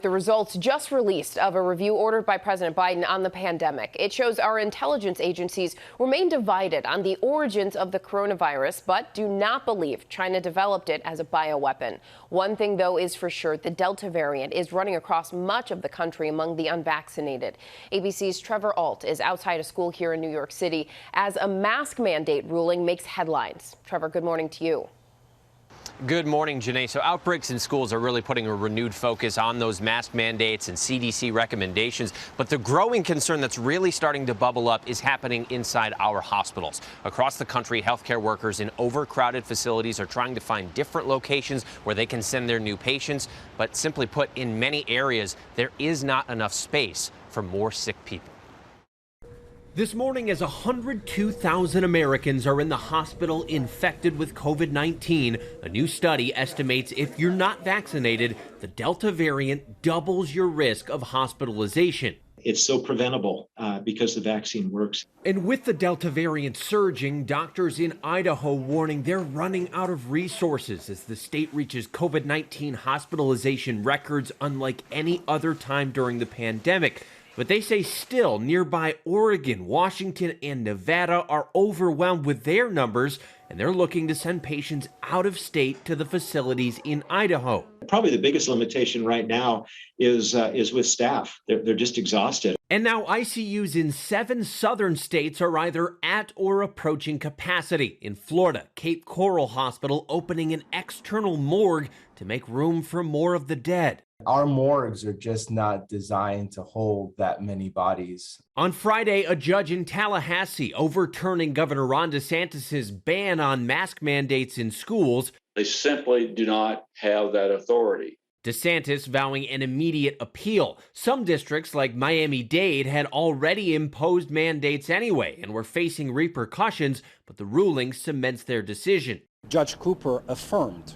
The results just released of a review ordered by President Biden on the pandemic. It shows our intelligence agencies remain divided on the origins of the coronavirus, but do not believe China developed it as a bioweapon. One thing, though, is for sure: the Delta variant is running across much of the country among the unvaccinated. ABC's Trevor Ault is outside a school here in New York City as a mask mandate ruling makes headlines. Trevor, good morning to you. Good morning, Janae. So outbreaks in schools are really putting a renewed focus on those mask mandates and CDC recommendations. But the growing concern that's really starting to bubble up is happening inside our hospitals. Across the country, healthcare workers in overcrowded facilities are trying to find different locations where they can send their new patients. But simply put, in many areas, there is not enough space for more sick people. This morning, as 102,000 Americans are in the hospital infected with COVID-19, a new study estimates if you're not vaccinated, the Delta variant doubles your risk of hospitalization. It's so preventable because the vaccine works. And with the Delta variant surging, doctors in Idaho warning they're running out of resources as the state reaches COVID-19 hospitalization records unlike any other time during the pandemic. But they say still nearby Oregon, Washington, and Nevada are overwhelmed with their numbers, and they're looking to send patients out of state to the facilities in Idaho. Probably the biggest limitation right now is with staff. They're just exhausted. And now ICUs in 7 southern states are either at or approaching capacity. In Florida, Cape Coral Hospital opening an external morgue to make room for more of the dead. Our morgues are just not designed to hold that many bodies. On Friday, a judge in Tallahassee overturning Governor Ron DeSantis' ban on mask mandates in schools. They simply do not have that authority. DeSantis vowing an immediate appeal. Some districts, like Miami-Dade, had already imposed mandates anyway and were facing repercussions, but the ruling cements their decision. Judge Cooper affirmed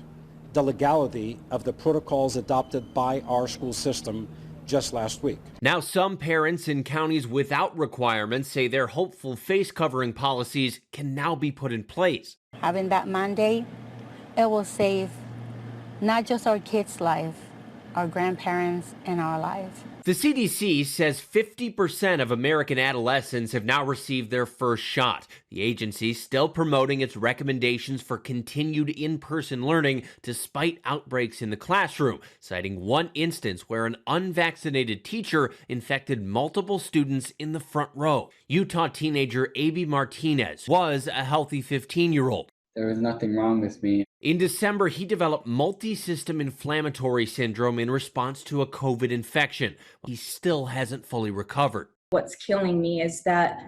the legality of the protocols adopted by our school system just last week. Now, some parents in counties without requirements say their hopeful face covering policies can now be put in place. Having that mandate, it will save not just our kids' life, our grandparents, and our lives. The CDC says 50% of American adolescents have now received their first shot. The agency still promoting its recommendations for continued in-person learning despite outbreaks in the classroom, citing one instance where an unvaccinated teacher infected multiple students in the front row. Utah teenager Aby Martinez was a healthy 15-year-old. There was nothing wrong with me. In December, he developed multi-system inflammatory syndrome in response to a COVID infection. He still hasn't fully recovered. What's killing me is that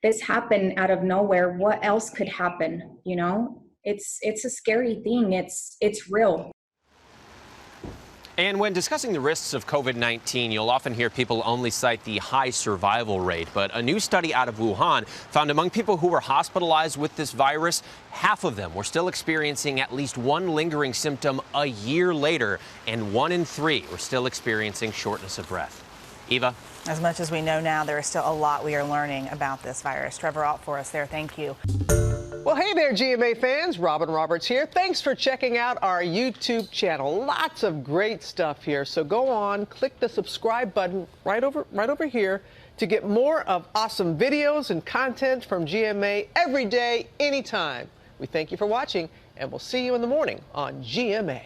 this happened out of nowhere. What else could happen? You know, it's a scary thing. It's real. And when discussing the risks of COVID-19, you'll often hear people only cite the high survival rate. But a new study out of Wuhan found among people who were hospitalized with this virus, half of them were still experiencing at least one lingering symptom a year later, and 1 in 3 were still experiencing shortness of breath. Eva? As much as we know now, there is still a lot we are learning about this virus. Trevor Ault for us there. Thank you. Well, hey there, GMA fans. Robin Roberts here. Thanks for checking out our YouTube channel. Lots of great stuff here. So go on, click the subscribe button right over here to get more of awesome videos and content from GMA every day, anytime. We thank you for watching, and we'll see you in the morning on GMA.